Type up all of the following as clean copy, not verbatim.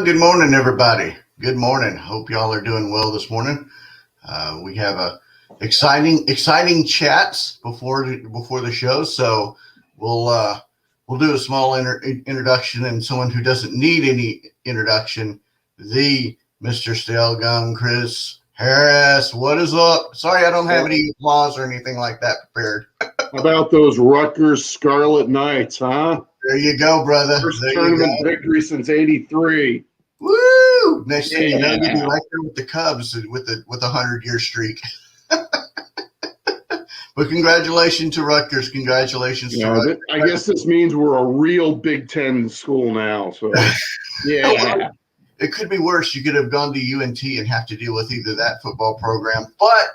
good morning, everybody. Good morning. Hope y'all are doing well this morning. We have a exciting chats before the show, so we'll do a small introduction, and someone who doesn't need any introduction, the Mr. Stale Gum, Chris Harris. What is up? Sorry, I don't have any applause or anything like that prepared. How about those Rutgers Scarlet Knights, huh? There you go, brother. First tournament victory since '83. Woo! Next thing you know, you'll be right there with the Cubs with a 100-year streak. But congratulations to Rutgers. Congratulations to Rutgers. I guess this means we're a real Big Ten school now. So, yeah. Well, it could be worse. You could have gone to UNT and have to deal with either that football program, but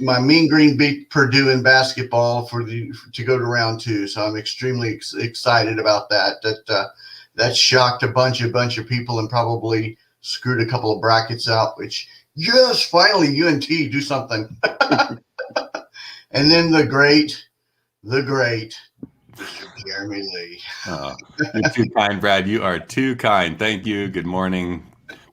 my Mean Green beat Purdue in basketball to go to round 2. So I'm extremely excited about that. That shocked a bunch of people and probably screwed a couple of brackets out, which, yes, finally UNT do something. And then the great Mr. Jeremy Lee. Oh, you're too kind, Brad. You are too kind. Thank you. Good morning,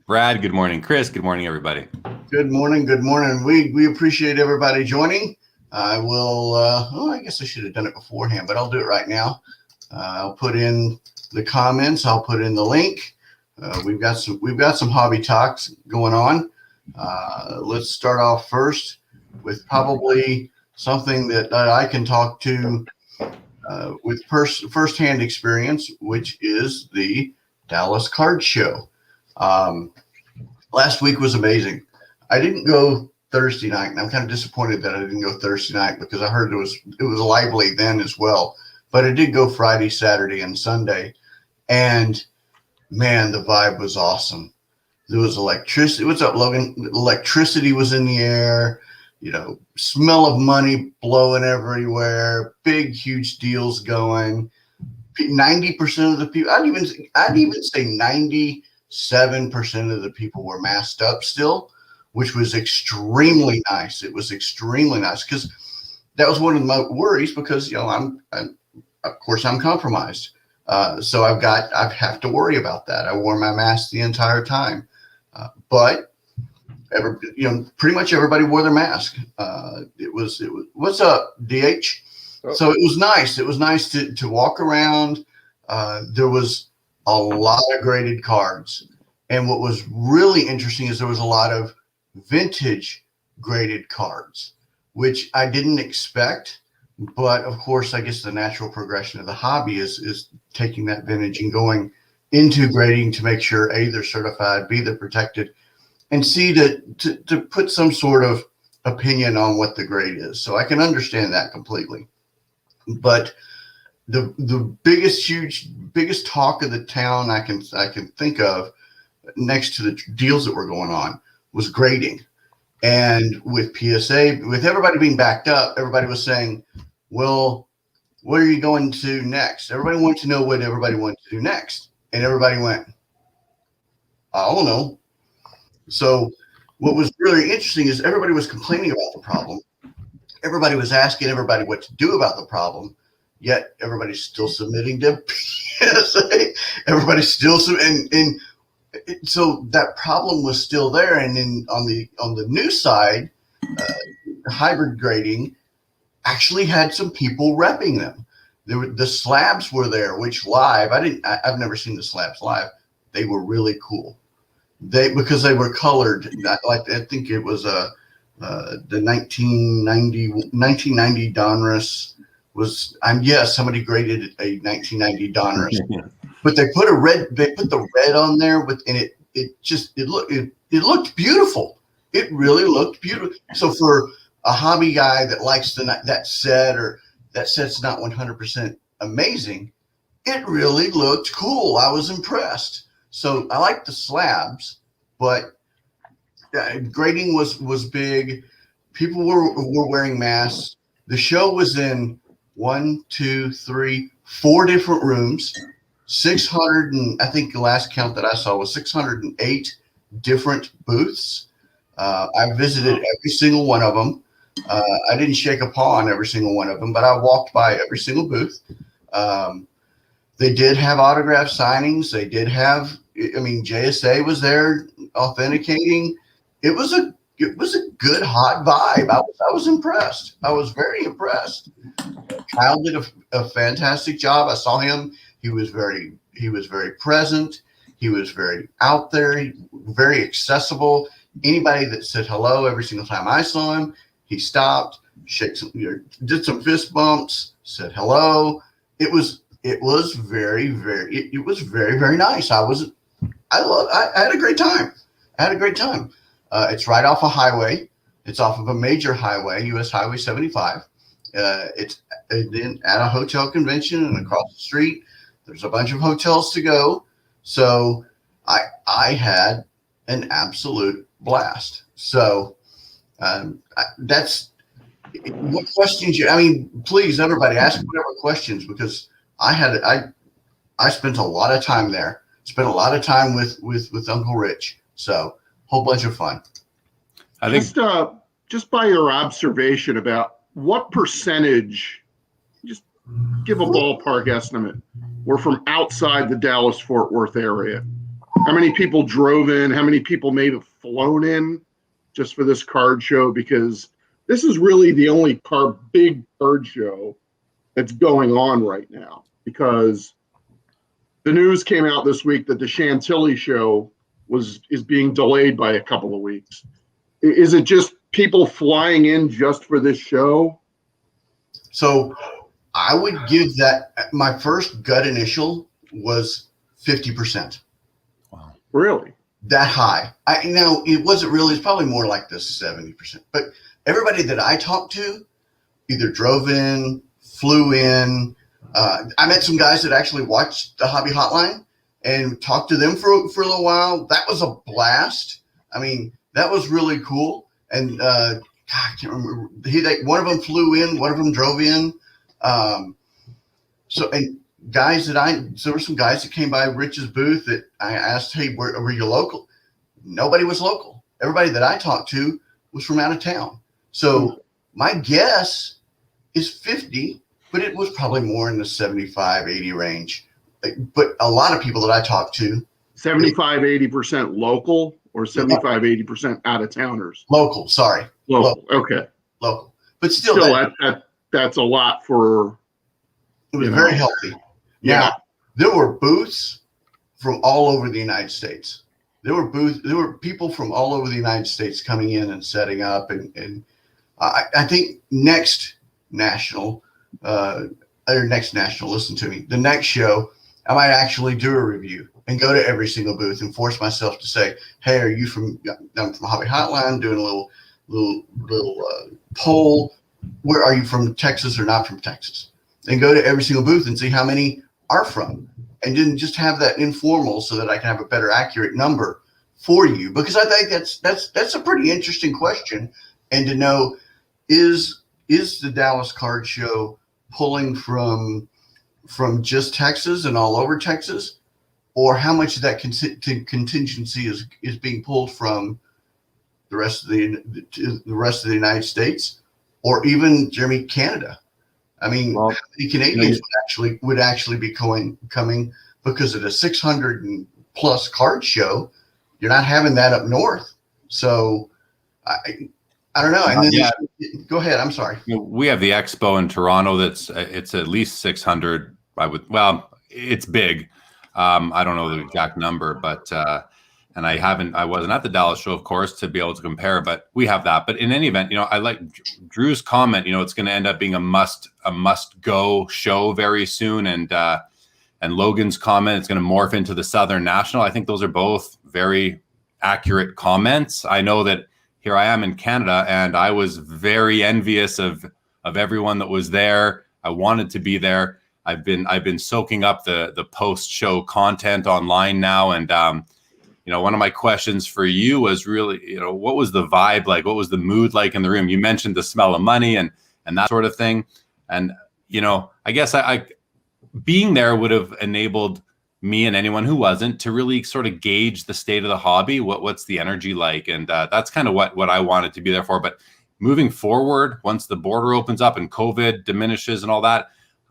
Brad. Good morning, Chris. Good morning, everybody. Good morning. Good morning. We appreciate everybody joining. I will. I guess I should have done it beforehand, but I'll do it right now. I'll put in the comments. I'll put in the link. We've got some hobby talks going on. Let's start off first with probably something that I can talk to with firsthand experience, which is the Dallas Card Show. Last week was amazing. I didn't go Thursday night, and I'm kind of disappointed that I didn't go Thursday night because I heard it was lively then as well. But I did go Friday, Saturday, and Sunday, and man, the vibe was awesome. There was electricity. What's up, Logan? Electricity was in the air. Smell of money blowing everywhere. Big, huge deals going. 90% of the people. I'd even say 97% of the people were masked up still, which was extremely nice. It was extremely nice because that was one of my worries because I'm compromised, so I have to worry about that. I wore my mask the entire time, but pretty much everybody wore their mask. It was what's up, DH? So it was nice. It was nice to walk around. There was a lot of graded cards, and what was really interesting is there was a lot of vintage graded cards, which I didn't expect. But of course, I guess the natural progression of the hobby is taking that vintage and going into grading to make sure A, they're certified, B, they're protected, and C, to put some sort of opinion on what the grade is. So I can understand that completely. But the biggest talk of the town I can think of, next to the deals that were going on, was grading. And with PSA, with everybody being backed up, everybody was saying, well, what are you going to next? Everybody wanted to know what everybody wanted to do next. And everybody went, I don't know. So what was really interesting is everybody was complaining about the problem. Everybody was asking everybody what to do about the problem, yet everybody's still submitting to PSA. Everybody's still and so that problem was still there. And then on the new side, hybrid grading actually had some people repping them. The slabs were there, which live I've never seen the slabs live. They were really cool. Because they were colored. I think it was the 1990 Donruss was. Somebody graded a 1990 Donruss. But they put the red on there and it looked beautiful. It really looked beautiful. So for a hobby guy that likes that set, or that set's not 100% amazing, it really looked cool. I was impressed. So I like the slabs, but grading was big. People were wearing masks. The show was in 4 different rooms. 600 and I think the last count that I saw was 608 different booths. I visited every single one of them. I didn't shake a paw on every single one of them, but I walked by every single booth. They did have autograph signings. They did have, I mean, JSA was there authenticating. It was a good hot vibe. I was impressed. I was very impressed. Kyle did a fantastic job. I saw him. He was very present. He was very out there, very accessible. Anybody that said hello every single time I saw him, he stopped, did some fist bumps, said hello. It was very, very nice. I had a great time. It's right off a highway. It's off of a major highway, US Highway 75. It's at a hotel convention, and across the street, there's a bunch of hotels to go. So I had an absolute blast. So that's what questions I mean, please, everybody, ask whatever questions, because I spent a lot of time there. Spent a lot of time with Uncle Rich. So whole bunch of fun. I think just by your observation, about what percentage, just give a ballpark estimate, were from outside the Dallas-Fort Worth area? How many people drove in? How many people may have flown in just for this card show? Because this is really the only big card show that's going on right now, because the news came out this week that the Chantilly show is being delayed by a couple of weeks. Is it just people flying in just for this show? So I would give that, my first gut initial was 50%. wow. Really? That high. It wasn't really, it's probably more like the 70%. But everybody that I talked to either drove in, flew in. I met some guys that actually watched the Hobby Hotline and talked to them for a little while. That was a blast. I mean, that was really cool. And I can't remember. One of them flew in, one of them drove in. So there were some guys that came by Rich's booth that I asked, hey, were you local? Nobody was local. Everybody that I talked to was from out of town. So my guess is 50, but it was probably more in the 75, 80 range. But a lot of people that I talked to. 75, 80% local, or 75, 80% out of towners? Local, sorry. Local. Okay. Local. But still that's a lot for. It was very healthy. Yeah. Now, there were booths from all over the United States. There were people from all over the United States coming in and setting up, and I think next national, listen to me, the next show, I might actually do a review and go to every single booth and force myself to say, hey, are you I'm from Hobby Hotline, doing a little poll. Where are you, from Texas or not from Texas? And go to every single booth and see how many are from, and then just have that informal so that I can have a better accurate number for you. Because I think that's a pretty interesting question. And to know, is the Dallas Card Show pulling from just Texas and all over Texas, or how much of that contingency is being pulled from the rest of the United States, or even Canada? I mean, how many Canadians would actually be coming, because at a 600 and plus card show, you're not having that up north. So I don't know. And then go ahead. I'm sorry. We have the expo in Toronto. It's at least 600. It's big. I don't know the exact number, but and I wasn't at the Dallas show, of course, to be able to compare, but we have that. But in any event, I like Drew's comment. It's going to end up being a must go show very soon, and Logan's comment, it's going to morph into the Southern National. I think those are both very accurate comments. I know that here I am in Canada, and I was very envious of everyone that was there. I wanted to be there. I've been soaking up the post show content online now, and one of my questions for you was really, what was the vibe like? What was the mood like in the room? You mentioned the smell of money and that sort of thing. And, I guess I being there would have enabled me and anyone who wasn't to really sort of gauge the state of the hobby. What's the energy like? And that's kind of what I wanted to be there for. But moving forward, once the border opens up and COVID diminishes and all that,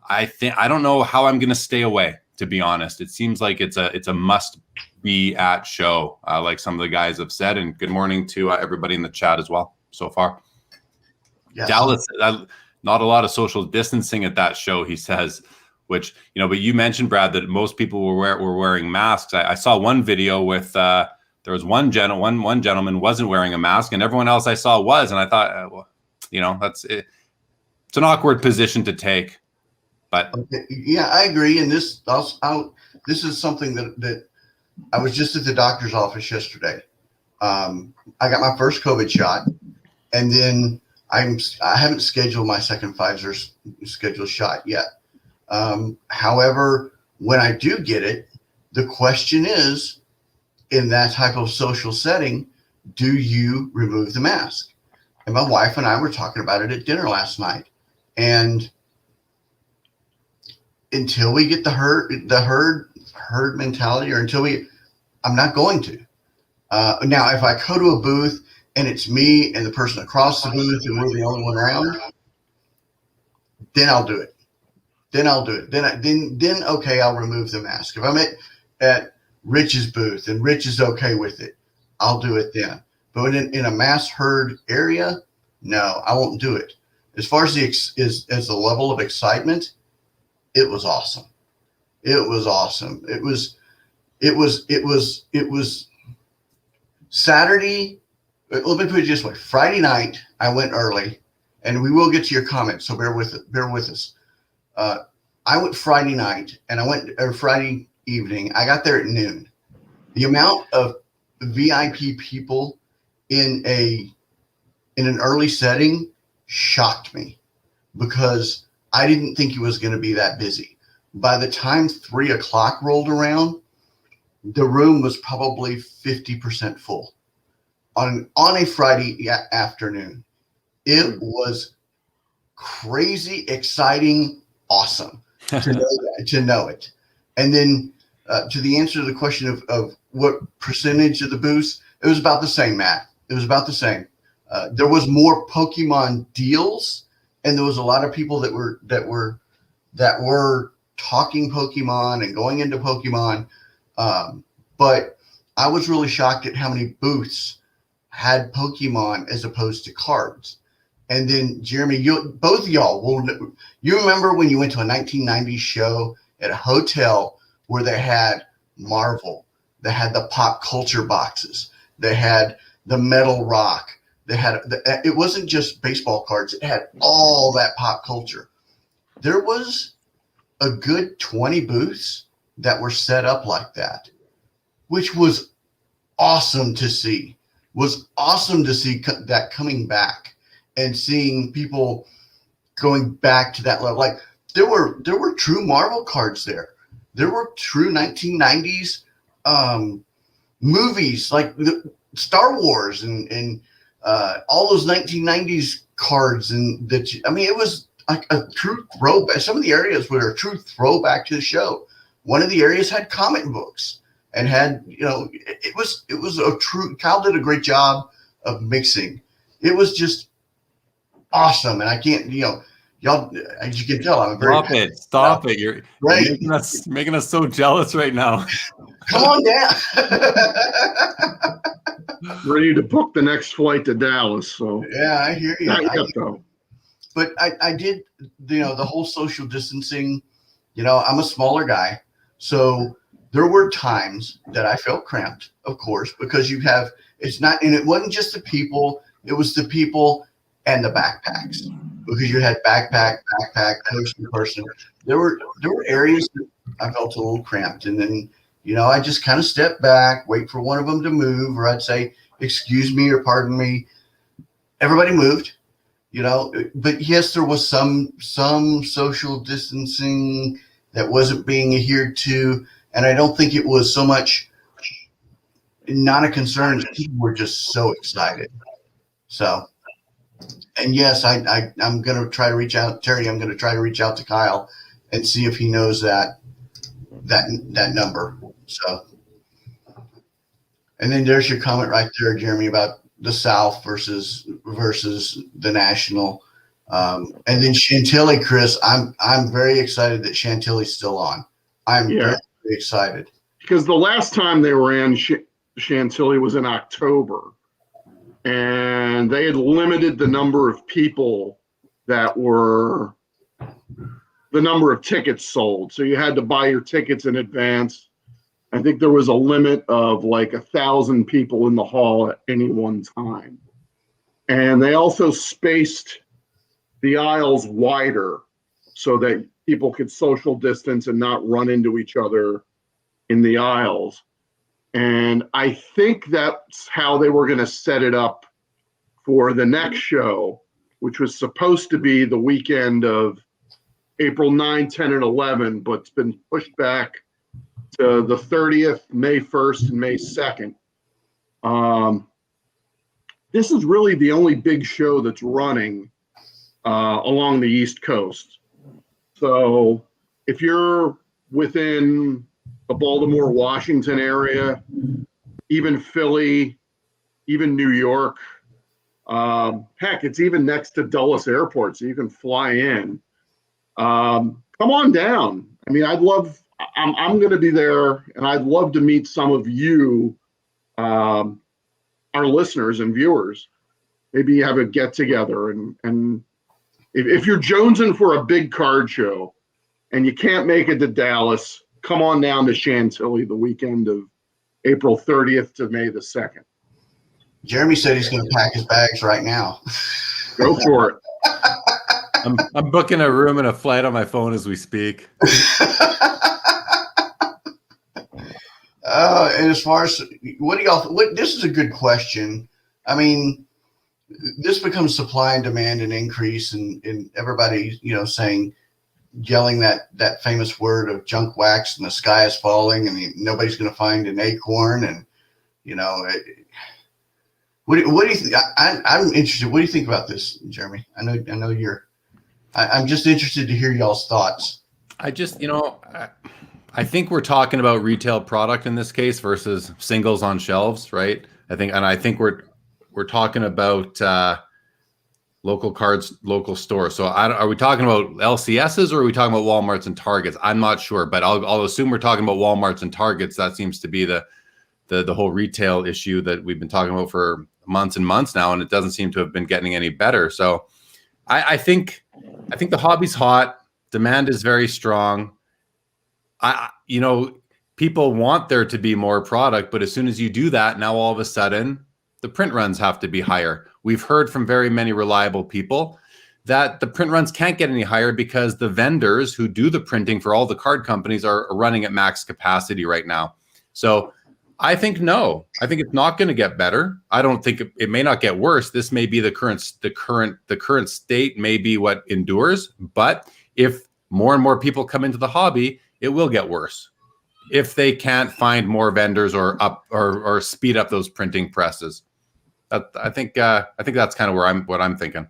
I don't know how I'm going to stay away to be honest. It seems like it's a must be at show, like some of the guys have said. And good morning to everybody in the chat as well so far. Yes. Dallas, not a lot of social distancing at that show, he says, which, but you mentioned, Brad, that most people were wearing masks. I saw one video with, there was one gentleman wasn't wearing a mask and everyone else I saw was. And I thought, that's it. It's an awkward position to take, but yeah, I agree. And this is something that I was just at the doctor's office yesterday. I got my first COVID shot, and then I haven't scheduled my second Pfizer scheduled shot yet. However, when I do get it, the question is, in that type of social setting, do you remove the mask? And my wife and I were talking about it at dinner last night. And until we get the herd mentality, or I'm not going to. Now, if I go to a booth and it's me and the person across the booth and we're the only one around, then I'll do it. Then okay, I'll remove the mask. If I'm at Rich's booth and Rich is okay with it, I'll do it then. But in a mass herd area, no, I won't do it. As far as the level of excitement, it was awesome. It was awesome. It was Saturday. Let me put it this way. Friday night, I went early, and we will get to your comments, so bear with us. I went Friday night, and Friday evening. I got there at noon. The amount of VIP people in an early setting shocked me, because I didn't think it was going to be that busy. By the time 3 o'clock rolled around, the room was probably 50% full on a Friday afternoon. It was crazy, exciting, awesome to know it. And then to the answer to the question of what percentage of the booths, it was about the same, Matt. It was about the same. There was more Pokemon deals, and there was a lot of people that were talking Pokemon and going into Pokemon. But I was really shocked at how many booths had Pokemon as opposed to cards. And then Jeremy, both of y'all you remember when you went to a 1990s show at a hotel where they had Marvel, they had the pop culture boxes, they had the metal rock, they had it wasn't just baseball cards, it had all that pop culture. There was a good 20 booths that were set up like that, which was awesome to see. That coming back and seeing people going back to that level. Like there were true Marvel cards there. There were true 1990s movies like the Star Wars and all those 1990s cards, and it was like a true throwback. Some of the areas were a true throwback to the show. One of the areas had comic books and had, it was a true, Kyle did a great job of mixing. It was just awesome. And I can't, y'all, as you can tell, I'm very Stop it. You're right. making us so jealous right now. Come on down. Ready to book the next flight to Dallas. So yeah, I hear you. Not yet, though. But I did, the whole social distancing, I'm a smaller guy. So there were times that I felt cramped, of course, because and it wasn't just the people, it was the people and the backpacks, because you had backpack, person. There were areas that I felt a little cramped. And then, I just kind of stepped back, wait for one of them to move, or I'd say, excuse me or pardon me. Everybody moved. But yes, there was some social distancing that wasn't being adhered to. And I don't think it was so much not a concern. People were just so excited. So, and yes, I'm going to try to reach out, Terry, I'm going to try to reach out to Kyle and see if he knows that number. So, and then there's your comment right there, Jeremy, about the South versus the national. And then Chantilly, Chris, I'm very excited that Chantilly's still on. I'm Yeah. very excited. Because the last time they were in Chantilly was in October, and they had limited the number of people that were the number of tickets sold. So you had to buy your tickets in advance. I think there was a limit of like 1,000 people in the hall at any one time. And they also spaced the aisles wider so that people could social distance and not run into each other in the aisles. And I think that's how they were going to set it up for the next show, which was supposed to be the weekend of April 9, 10, and 11, but it's been pushed back to the 30th, May 1st, and May 2nd. This is really the only big show that's running along the East Coast. So if you're within the Baltimore, Washington area, even Philly, even New York, heck, it's even next to Dulles Airport, so you can fly in. Come on down. I mean, I'm going to be there, and I'd love to meet some of you, our listeners and viewers. Maybe have a get together, and if you're jonesing for a big card show and you can't make it to Dallas, come on down to Chantilly the weekend of April 30th to May the 2nd. Jeremy said he's going to pack his bags right now. Go for it. I'm booking a room and a flight on my phone as we speak. And as far as what do y'all? This is a good question. I mean, this becomes supply and demand and increase, and everybody, yelling that famous word of junk wax and the sky is falling and nobody's going to find an acorn, and what do you think? I'm interested. What do you think about this, Jeremy? I know you're. I'm just interested to hear y'all's thoughts. I think we're talking about retail product in this case versus singles on shelves, right? I think we're talking about local cards, local stores. So are we talking about LCSs or are we talking about Walmarts and Targets? I'm not sure, but I'll assume we're talking about Walmarts and Targets. That seems to be the whole retail issue that we've been talking about for months and months now, and it doesn't seem to have been getting any better. So I think the hobby's hot. Demand is very strong. People want there to be more product, but as soon as you do that, now all of a sudden the print runs have to be higher. We've heard from very many reliable people that the print runs can't get any higher because the vendors who do the printing for all the card companies are running at max capacity right now. So I think it's not going to get better. I don't think it may not get worse. This may be the current state may be what endures, but if more and more people come into the hobby, it will get worse if they can't find more vendors or speed up those printing presses. I think that's kind of what I'm thinking.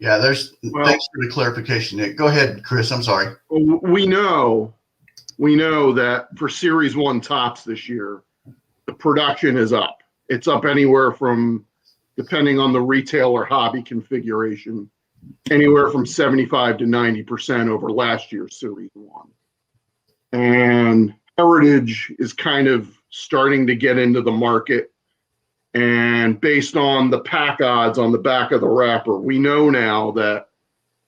Yeah, thanks for the clarification, Nick. Go ahead, Chris. I'm sorry. We know that for Series 1 Topps this year, the production is up. It's up anywhere from, depending on the retail or hobby configuration, anywhere from 75 to 90% over last year's Series 1. And Heritage is kind of starting to get into the market. And based on the pack odds on the back of the wrapper, we know now that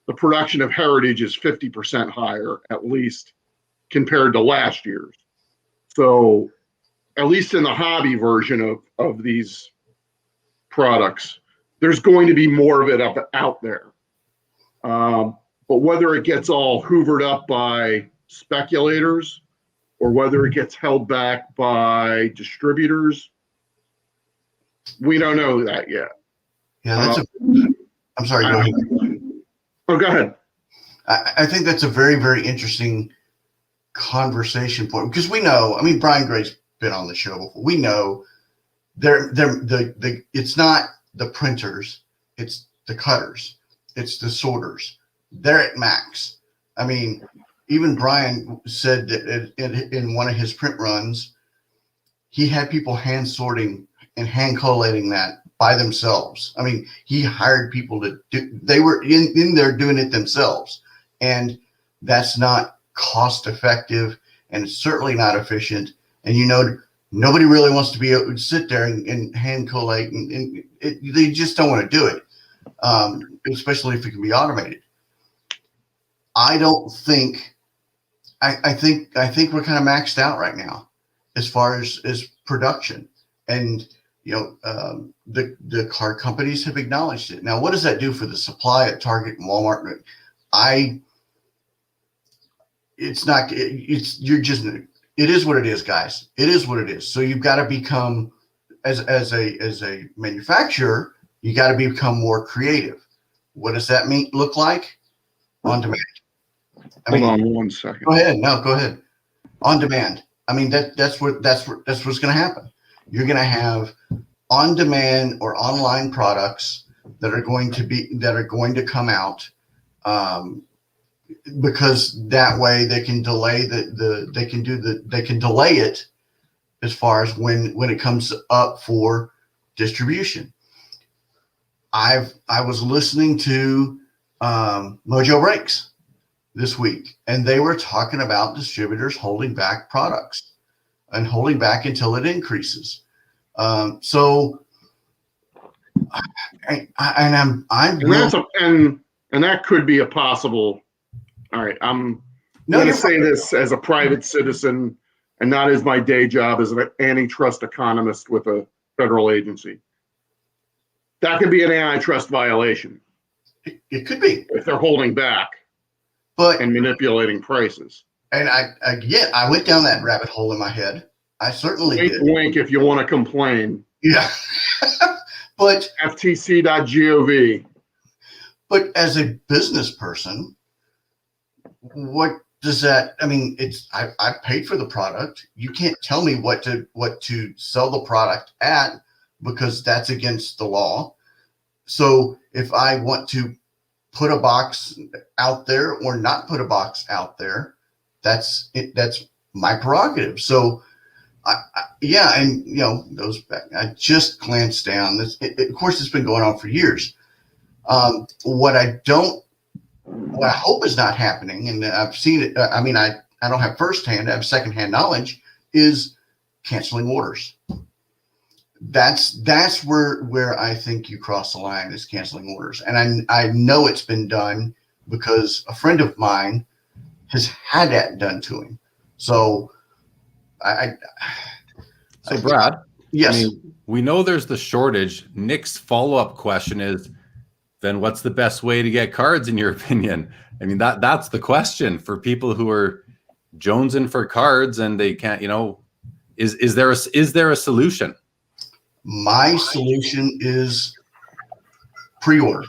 the production of Heritage is 50% higher, at least, compared to last year's. So at least in the hobby version of these products, there's going to be more of it out there. But whether it gets all hoovered up by speculators or whether it gets held back by distributors, we don't know that yet. Yeah, I'm sorry. Go ahead. Oh, go ahead. I think that's a very, very interesting conversation point because we know. I mean, Brian Gray's been on the show before. We know it's not the printers, it's the cutters, it's the sorters. They're at max. I mean, even Brian said that in one of his print runs, he had people hand sorting and hand collating that by themselves. I mean, he hired people to do. They were in there doing it themselves, and that's not cost effective. and it's certainly not efficient. And nobody really wants to be able to sit there and hand collate, and they just don't want to do it, especially if it can be automated. I don't think. I think we're kind of maxed out right now as far as production, and the car companies have acknowledged it. Now, what does that do for the supply at Target and Walmart? It is what it is, guys. It is what it is. So you've got to become, as a manufacturer, you got to become more creative. What does that look like? On demand. Hold on 1 second. Go ahead. No, go ahead. On demand. I mean, that's what's going to happen. You're going to have on demand or online products that are going to come out, because that way they can delay they can delay it as far as when it comes up for distribution. I was listening to Mojo Brakes this week, and they were talking about distributors holding back products and holding back until it increases. So and that could be a possible. All right, I'm going to say this as a private citizen and not as my day job as an antitrust economist with a federal agency. That could be an antitrust violation. It could be if they're holding back, and manipulating prices. And I went down that rabbit hole in my head. I certainly did. Wink if you want to complain. Yeah. But ftc.gov. But as a business person, what does that? I mean, I paid for the product. You can't tell me what to sell the product at, because that's against the law. So if I want to put a box out there or not put a box out there, that's my prerogative. So and those I just glanced down this. Of course, it's been going on for years. What I hope is not happening, and I've seen it. I mean, I don't have firsthand, I have secondhand knowledge, is canceling orders. That's where I think you cross the line, is canceling orders. And I know it's been done because a friend of mine has had that done to him. So Brad, yes, I mean, we know there's the shortage. Nick's follow-up question is, then what's the best way to get cards in your opinion? I mean, that's the question for people who are jonesing for cards and they can't, is there a solution? My solution is pre-order.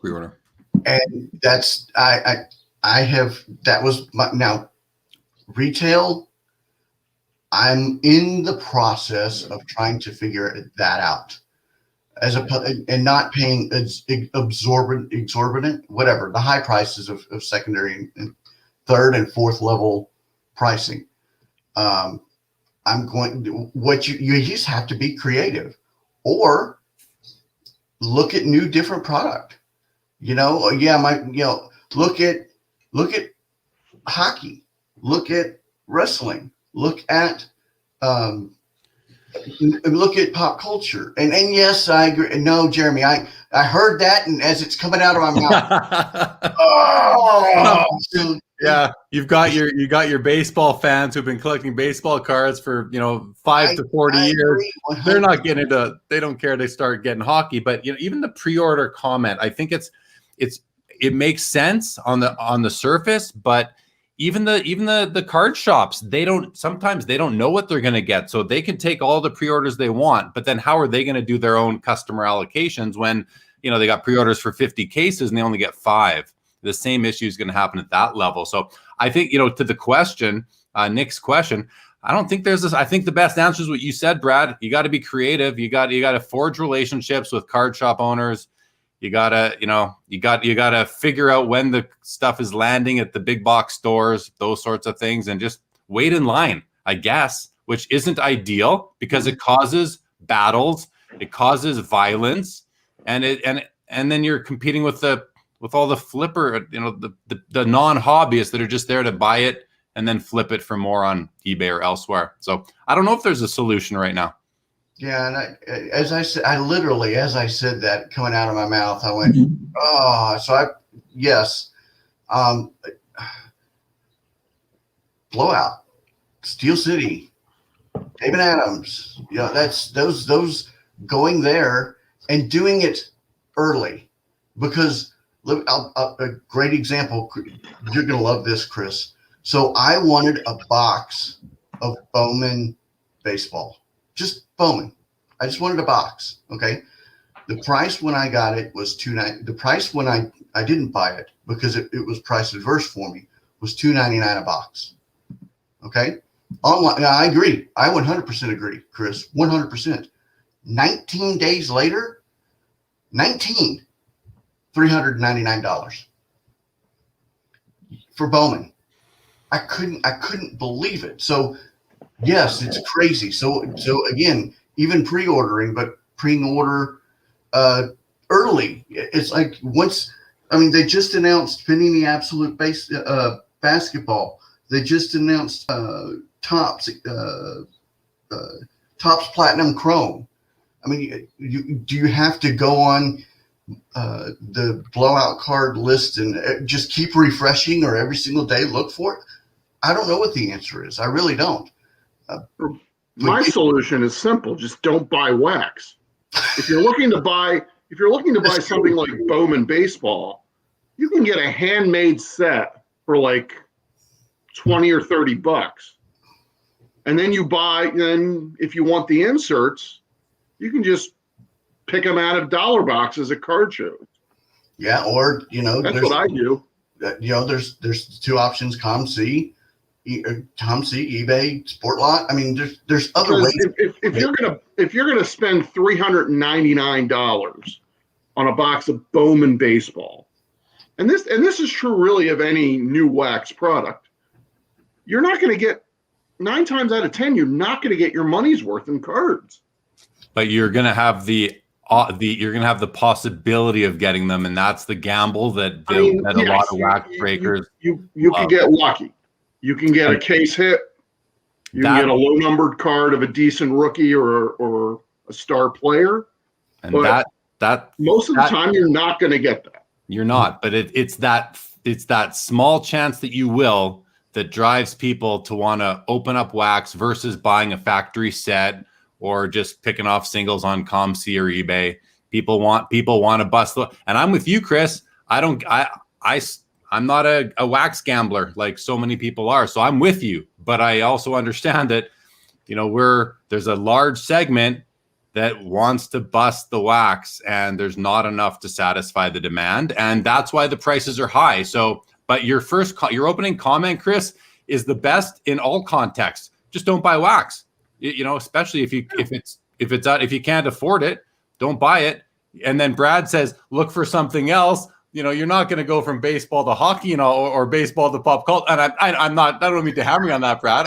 Pre-order. And that's, now retail, I'm in the process of trying to figure that out, and not paying exorbitant, whatever, the high prices of secondary and third and fourth level pricing. You just have to be creative, or look at different product. Look at hockey, look at wrestling, look at pop culture. And yes, I agree. No, Jeremy, I heard that, and as it's coming out of my mouth, yeah, you got your baseball fans who've been collecting baseball cards for 5 to 40 years. They're not getting into. They don't care. They start getting hockey, but even the pre-order comment, I think it makes sense on the surface, but even the card shops, sometimes they don't know what they're going to get, so they can take all the pre-orders they want, but then how are they going to do their own customer allocations when they got pre-orders for 50 cases and they only get 5? The same issue is going to happen at that level. So I think, to the question, Nick's question, I don't think there's this. I think the best answer is what you said, Brad. You got to be creative. You got to forge relationships with card shop owners. You gotta figure out when the stuff is landing at the big box stores, those sorts of things, and just wait in line, I guess, which isn't ideal because it causes battles, it causes violence, and then you're competing with all the flipper, the non-hobbyists that are just there to buy it and then flip it for more on eBay or elsewhere. So I don't know if there's a solution right now. Yeah, and as I said, as I said that coming out of my mouth, I went, oh, yes, Blowout, Steel City, David Adams, that's those going there and doing it early, because look, a great example. You're going to love this, Chris. So I wanted a box of Bowman baseball, just Bowman. I just wanted a box. Okay. The price when I got it was $2.99. The price when I didn't buy it because it was price adverse for me was $2.99 a box. Okay. Online. Now, I agree. I 100% agree, Chris. 100%. 19 days later, $399 for Bowman. I couldn't believe it. So yes, it's crazy. So again, even pre-ordering, but pre-order early. It's like they just announced Panini Absolute basketball. They just announced Topps Platinum Chrome. I mean, do you have to go on the blowout card list and just keep refreshing, or every single day look for it? I don't know what the answer is. I really don't. My solution is simple: just don't buy wax. If you're looking to buy something like Bowman baseball, you can get a handmade set for like $20 or $30, and then then if you want the inserts, you can just pick them out of dollar boxes at card shows. Yeah, or that's what I do. There's two options: ComC, eBay, Sportlot. I mean, there's other ways. If you're gonna spend $399 on a box of Bowman baseball, and this is true really of any new wax product, you're not going to get 9 times out of 10. You're not going to get your money's worth in cards. But you're going to have you're going to have the possibility of getting them, and that's the gamble that a lot of wax breakers. You can get lucky. You can get a case hit. You can get a low numbered card of a decent rookie or a star player. And but most of the time you're not going to get that. You're not, but it's that small chance that you will that drives people to want to open up wax versus buying a factory set or just picking off singles on ComC or eBay. People want to bust and I'm with you, Chris. I'm not a wax gambler like so many people are. So I'm with you, but I also understand that, there's a large segment that wants to bust the wax and there's not enough to satisfy the demand. And that's why the prices are high. So, but your opening comment, Chris, is the best in all contexts. Just don't buy wax, especially if you can't afford it, don't buy it. And then Brad says, look for something else. You're not going to go from baseball to hockey, or baseball to pop culture. And I don't mean to hammer you on that, Brad.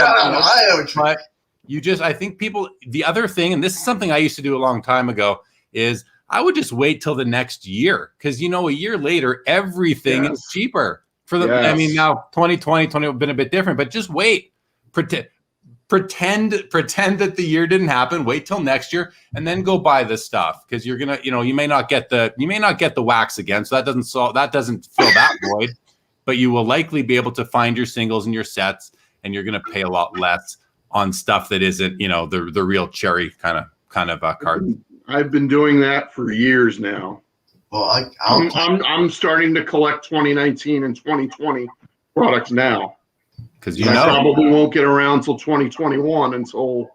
I think people, the other thing, and this is something I used to do a long time ago, is I would just wait till the next year. Cause a year later, everything is cheaper for the, I mean, now 2020 have been a bit different, but just wait, pretend that the year didn't happen, wait till next year and then go buy this stuff. Cause you're going to, you may not get the wax again. So that doesn't fill that void, but you will likely be able to find your singles and your sets, and you're going to pay a lot less on stuff that isn't, the real cherry kind of card. I've been doing that for years now. Well, I'm starting to collect 2019 and 2020 products now. Because I probably won't get around till 2021 until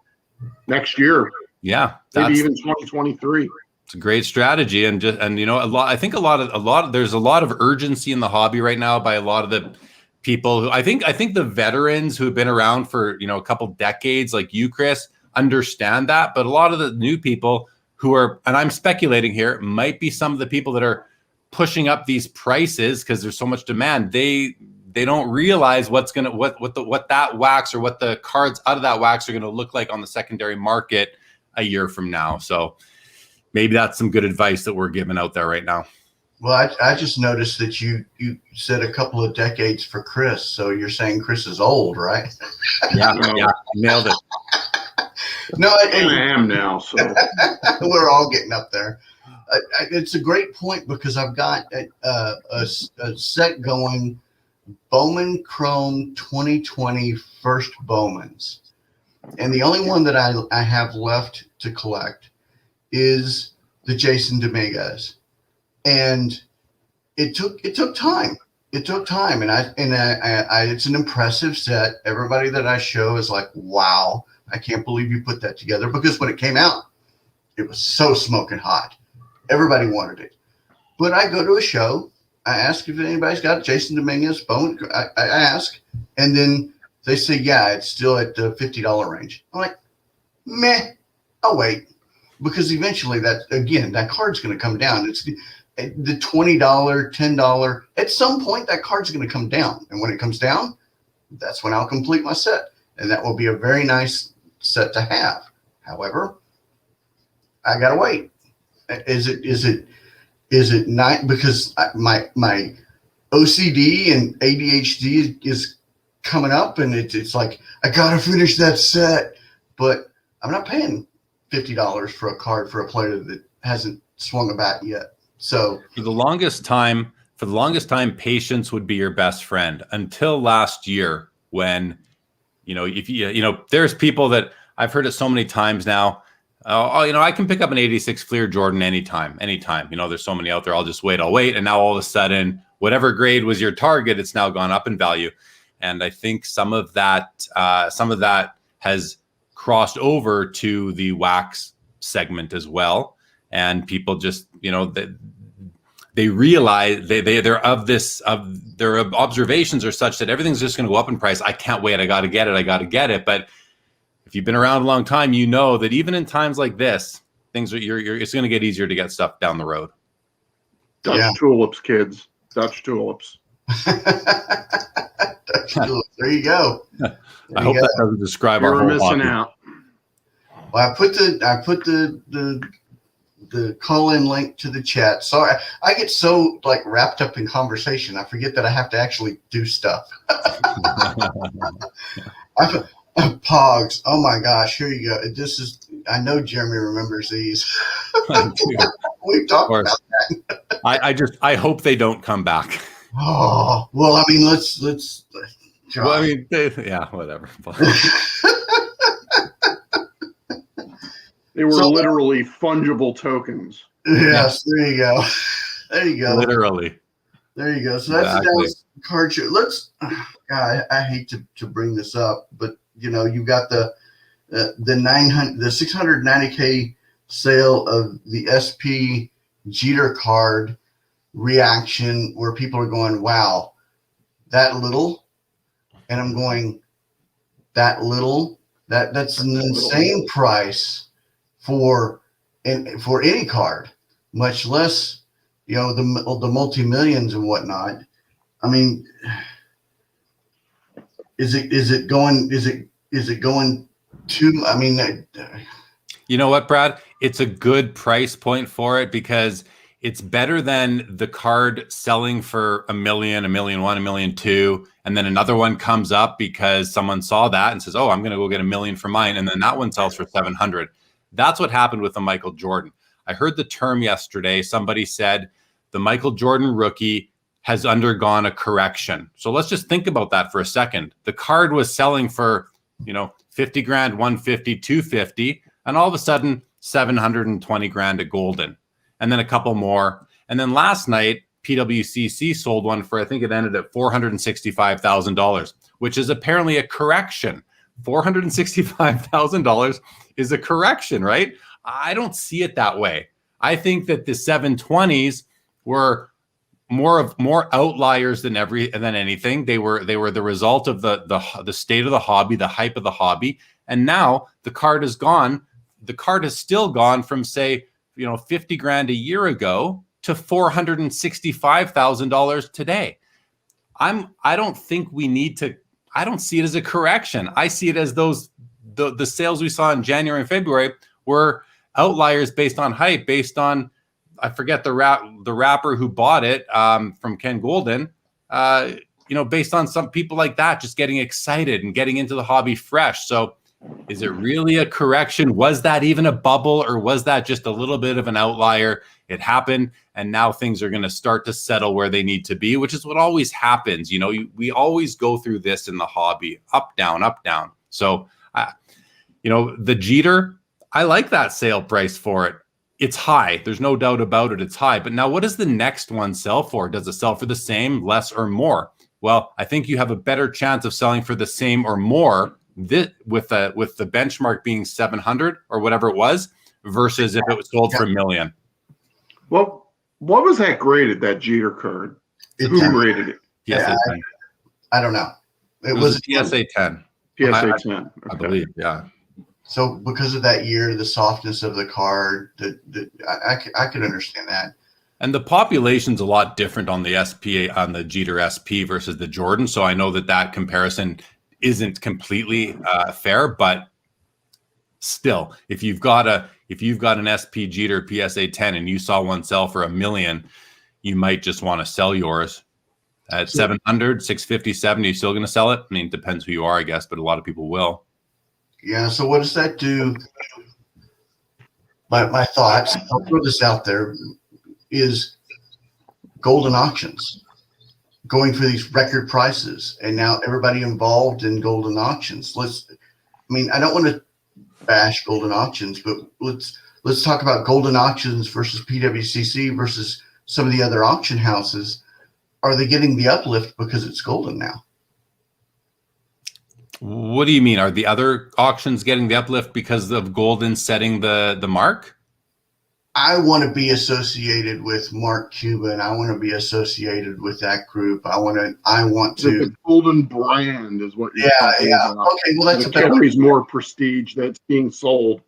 next year. Yeah, maybe even 2023. It's a great strategy, and there's a lot of urgency in the hobby right now by a lot of the people who I think the veterans who have been around for a couple decades, like you, Chris, understand that. But a lot of the new people who are, and I'm speculating here, might be some of the people that are pushing up these prices because there's so much demand. They don't realize what that wax or what the cards out of that wax are going to look like on the secondary market a year from now. So maybe that's some good advice that we're giving out there right now. Well, I just noticed that you said a couple of decades for Chris, so you're saying Chris is old, right? Yeah, No. yeah, nailed it. No, And I am now, so we're all getting up there. It's a great point because I've got a set going, Bowman Chrome 2020 First Bowmans, and the only one that I have left to collect is the Jason Dominguez, and it took time. It took time, and I it's an impressive set. Everybody that I show is like, wow, I can't believe you put that together, because when it came out, it was so smoking hot. Everybody wanted it. But I go to a show, I ask if anybody's got Jason Dominguez Bowman. I ask, and then they say, yeah, it's still at the $50 range. I'm like, meh, I'll wait. Because eventually that card's going to come down. It's the $20, $10. At some point, that card's going to come down. And when it comes down, that's when I'll complete my set. And that will be a very nice set to have. However, I got to wait. Is it not, because my OCD and ADHD is coming up, and it's like, I got to finish that set, but I'm not paying $50 for a card for a player that hasn't swung a bat yet. So for the longest time, patience would be your best friend, until last year when, there's people that I've heard it so many times now. I can pick up an 86 Fleer Jordan anytime. There's so many out there. I'll wait. And now all of a sudden, whatever grade was your target, it's now gone up in value. And I think some of that has crossed over to the wax segment as well. And people just, they realize their observations are such that everything's just going to go up in price. I can't wait. I got to get it. But if you've been around a long time, you know that even in times like this, it's going to get easier to get stuff down the road. Dutch tulips, kids. Dutch tulips. Dutch tulips. There you go. I hope that doesn't describe our whole missing hobby. out. Well, I put the call-in link to the chat. Sorry, I get so wrapped up in conversation, I forget that I have to actually do stuff. Pogs. Oh my gosh, here you go. I know Jeremy remembers these. We've talked about that. I hope they don't come back. Oh, well, I mean, let's well, I mean, yeah, whatever. They were literally fungible tokens. Yes, there you go. There you go. Literally. There you go. So that's the Dallas card show. God, I hate to bring this up, but you've got the 690K sale of the SP Jeter card reaction, where people are going, wow, that little. And I'm going, that little, that's an insane price for any card, much less, the multi-millions and whatnot. I mean, is it going to, I mean, you know what, Brad? It's a good price point for it, because it's better than the card selling for $1 million, $1.1 million, $1.2 million, and then another one comes up because someone saw that and says, "Oh, I'm going to go get $1 million for mine," and then that one sells for 700. That's what happened with the Michael Jordan. I heard the term yesterday. Somebody said the Michael Jordan rookie has undergone a correction. So let's just think about that for a second. The card was selling for, 50 grand, 150, 250, and all of a sudden 720 grand at Golden, and then a couple more. And then last night, PWCC sold one for, I think it ended at $465,000, which is apparently a correction. $465,000 is a correction, right? I don't see it that way. I think that the 720s were more outliers than anything. They were the result of the state of the hobby, the hype of the hobby. And now the card is gone. The card has still gone from, say, 50 grand a year ago to $465,000 today. I don't think we need to. I don't see it as a correction. I see it as the sales we saw in January and February were outliers based on hype, based on I forget the rapper who bought it from Ken Golden. Based on some people like that just getting excited and getting into the hobby fresh. So is it really a correction? Was that even a bubble, or was that just a little bit of an outlier? It happened, and now things are going to start to settle where they need to be, which is what always happens. We always go through this in the hobby, up, down, up, down. So, the Jeter, I like that sale price for it. It's high. There's no doubt about it. It's high. But now what does the next one sell for? Does it sell for the same, less, or more? Well, I think you have a better chance of selling for the same or more with the benchmark being 700 or whatever it was versus if it was sold for $1 million. Well, what was that graded, that Jeter card? Who graded it? PSA 10. I don't know. It was a PSA 10. PSA 10. Okay. I believe, yeah. So because of that year, the softness of the card, I could understand that. And the population's a lot different on the SP, on the Jeter SP versus the Jordan. So I know that comparison isn't completely fair, but still, if you've got an SP Jeter PSA 10 and you saw one sell for $1 million, you might just want to sell yours at 700, 650, 70. You still going to sell it? I mean, it depends who you are, I guess, but a lot of people will. Yeah. So what does that do? My thoughts, I'll throw this out there, is golden auctions going for these record prices, and now everybody involved in golden auctions. I don't want to bash golden auctions, but let's talk about golden auctions versus PWCC versus some of the other auction houses. Are they getting the uplift because it's golden now? What do you mean? Are the other auctions getting the uplift because of golden setting the mark? I want to be associated with Mark Cuban. I want to be associated with that group. I want to. The golden brand is what you're talking about. Okay, well that's it carries more prestige that's being sold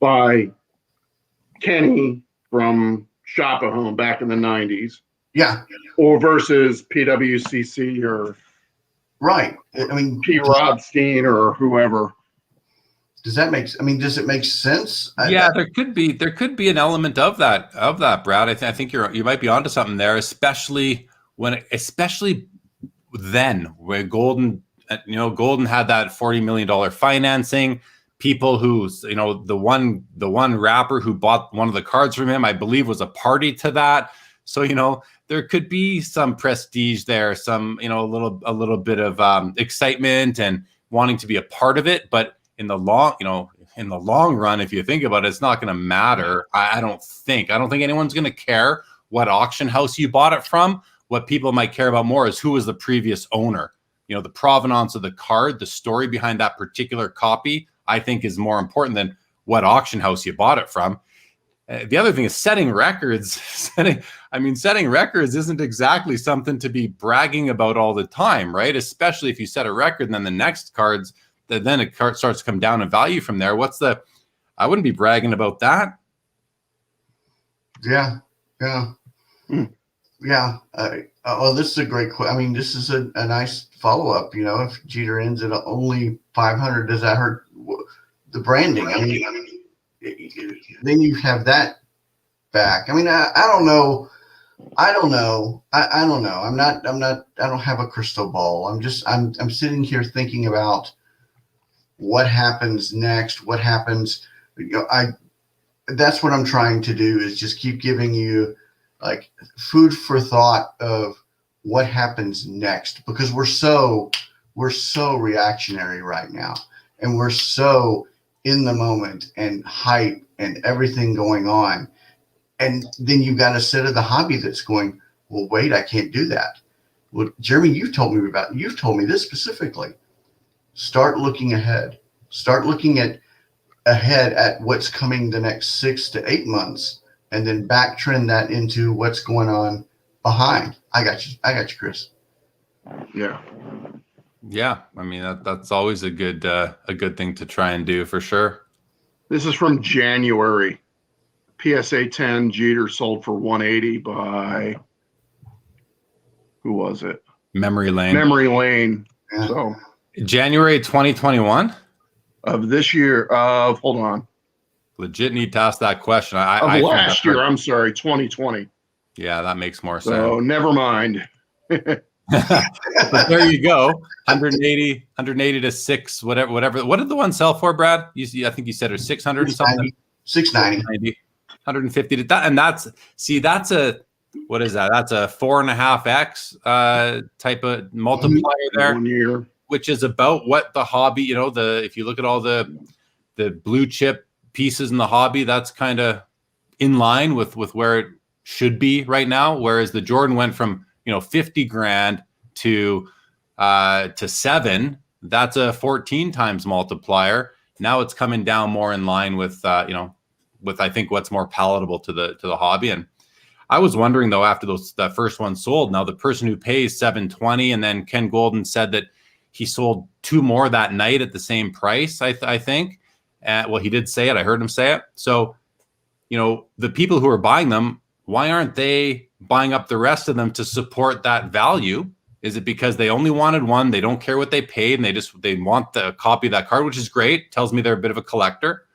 by Kenny from Shop-A-Home back in the 90s. Yeah. Or versus PWCC or right. I mean, P. Rodstein or whoever. Does it make sense? Yeah, there could be an element of that, Brad. I think you might be onto something there, especially then where Golden had that $40 million financing. People who, the one rapper who bought one of the cards from him, I believe, was a party to that. So, there could be some prestige there, some, a little bit of excitement and wanting to be a part of it. But in the long run, if you think about it, it's not going to matter. I don't think anyone's going to care what auction house you bought it from. What people might care about more is who was the previous owner. The provenance of the card, the story behind that particular copy, I think is more important than what auction house you bought it from. The other thing is setting records. Setting records isn't exactly something to be bragging about all the time, right? Especially if you set a record and then the next cards, then it starts to come down in value from there. I wouldn't be bragging about that. Yeah. Yeah. This is a great question. This is a nice follow-up. If Jeter ends at only 500, does that hurt the branding? Then you have that back. I don't know. I don't know. I don't have a crystal ball. I'm sitting here thinking about what happens next, what happens. That's what I'm trying to do, is just keep giving you like food for thought of what happens next, because we're so reactionary right now, and we're so in the moment and hype and everything going on. And then you've got a set of the hobby that's going, well, wait, I can't do that. Well, Jeremy, you've told me this specifically. Start looking ahead. Start looking ahead at what's coming the next 6 to 8 months, and then back trend that into what's going on behind. I got you, Chris. Yeah. Yeah. That's always a good thing to try and do, for sure. This is from January. PSA 10 Jeter sold for 180 by, who was it? Memory Lane. Yeah. So January 2021 of this year. Hold on. Legit need to ask that question. Of I found last that year, hard. I'm sorry, 2020. Yeah, that makes more So sense. never mind. But there you go. 180 to 6, whatever. What did the one sell for, Brad? I think you said it was 600 and something. 690. 150 to that. And that's a, what is that? That's a 4.5x type of multiplier there, 1 year. which is about what the hobby, if you look at all the blue chip pieces in the hobby, that's kind of in line with where it should be right now. Whereas the Jordan went from 50 grand to 7. That's a 14 times multiplier. Now it's coming down more in line with with I think what's more palatable to the hobby. And I was wondering though, after that first one sold, now the person who pays 720, and then Ken Golden said that he sold 2 more that night at the same price. I think. Well, he did say it. I heard him say it. So, the people who are buying them, why aren't they buying up the rest of them to support that value? Is it because they only wanted one? They don't care what they paid, and they want the copy of that card, which is great. Tells me they're a bit of a collector.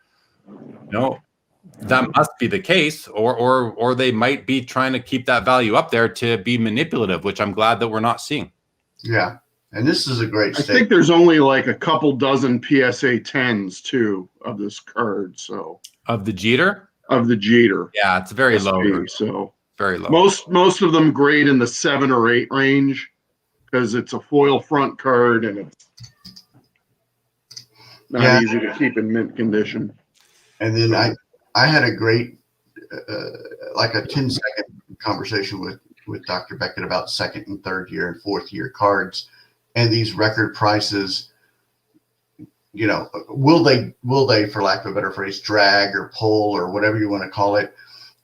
That must be the case, or they might be trying to keep that value up there to be manipulative, which I'm glad that we're not seeing. Yeah. And this is a great I think there's only like a couple dozen PSA 10s too of this card. So Of the Jeter? Of the Jeter. Yeah, it's very low. So very low. Most of them grade in the 7 or 8 range because it's a foil front card and it's not easy to keep in mint condition. And then I had a great like a 10-second conversation with Dr. Beckett about second and third year and fourth year cards. And these record prices, will they, for lack of a better phrase, drag or pull or whatever you want to call it,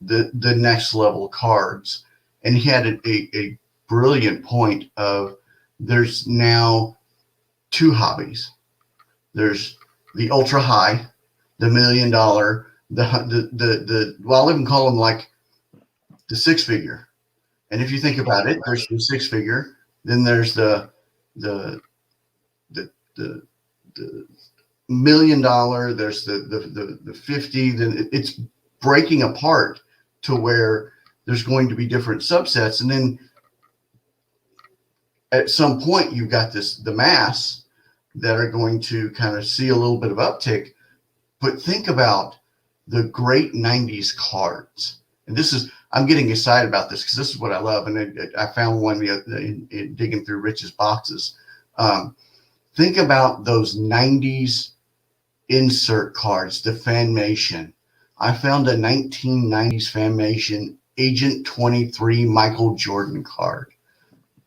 the next level cards? And he had a brilliant point of there's now 2 hobbies. There's the ultra high, the $1 million, I'll even call them like the 6-figure. And if you think about it, there's the 6-figure, then there's the $1 million, there's the 50, then it's breaking apart to where there's going to be different subsets. And then at some point you've got the mass that are going to kind of see a little bit of uptick. But think about the great 90s cards. And I'm getting excited about this because this is what I love. And I found one in digging through Rich's boxes. Think about those 90s insert cards, the Fanmation. I found a 1990s Fanmation Agent 23 Michael Jordan card.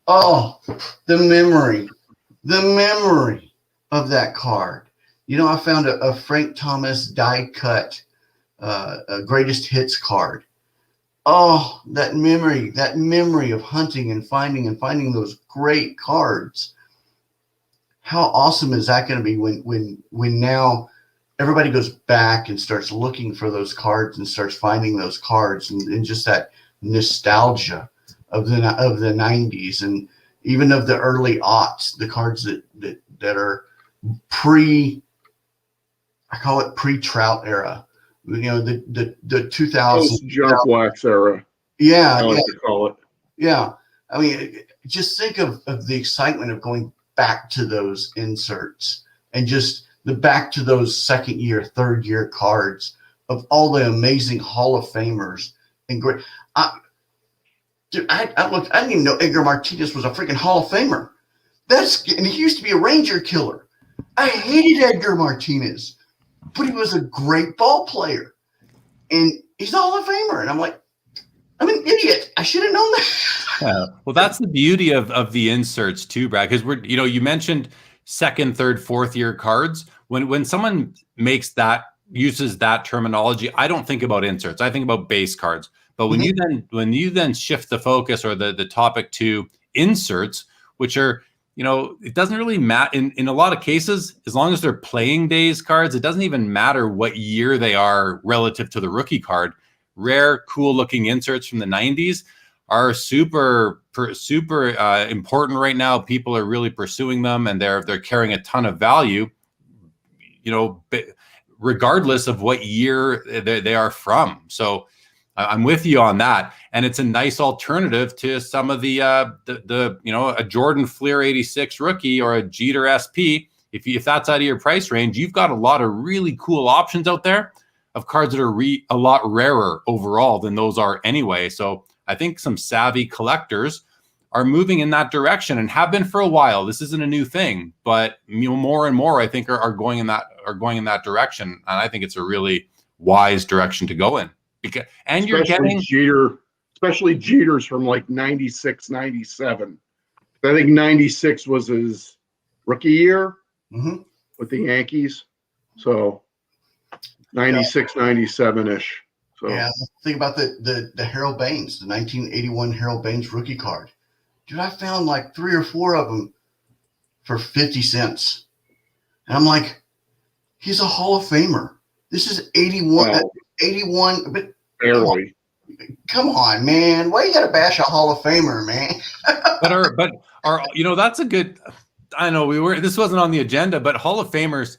Oh, the memory of that card. I found a Frank Thomas die cut greatest hits card. Oh, that memory of hunting and finding those great cards. How awesome is that going to be when now everybody goes back and starts looking for those cards and starts finding those cards and just that nostalgia of the 90s and even of the early aughts, the cards that are I call it pre-Trout era. The 2000 junk wax era. Yeah, I like to call it. Yeah. I mean, just think of the excitement of going back to those inserts and just back to those second year, third year cards of all the amazing Hall of Famers and great. I looked. I didn't even know Edgar Martinez was a freaking Hall of Famer. And he used to be a Ranger killer. I hated Edgar Martinez, but he was a great ball player, and he's a Hall of Famer. And I'm like, I'm an idiot. I should have known that. Yeah. Well, that's the beauty of the inserts too, Brad. Because you mentioned second, third, fourth year cards. When someone uses that terminology, I don't think about inserts. I think about base cards. But when you then shift the focus or the topic to inserts, which are, it doesn't really matter in a lot of cases, as long as they're playing days cards, it doesn't even matter what year they are relative to the rookie card. Rare, cool looking inserts from the 90s are super important right now. People are really pursuing them and they're carrying a ton of value. regardless of what year they are from. So I'm with you on that, and it's a nice alternative to some of the a Jordan Fleer 86 rookie or a Jeter SP. If that's out of your price range, you've got a lot of really cool options out there of cards that are a lot rarer overall than those are anyway. So I think some savvy collectors are moving in that direction and have been for a while. This isn't a new thing, but more and more I think are going in that direction, and I think it's a really wise direction to go in. Because you're getting Jeter, especially Jeter's from like 96, 97. I think 96 was his rookie year with the Yankees. So 96, 97-ish. So yeah, think about the Harold Baines, the 1981 Harold Baines rookie card. Dude, I found like 3 or 4 of them for 50 cents. And I'm like, he's a Hall of Famer. This is 81. Wow. 81, but barely. Come on, man. Why you gotta bash a Hall of Famer, man? but that's a good. I know this wasn't on the agenda, but Hall of Famers,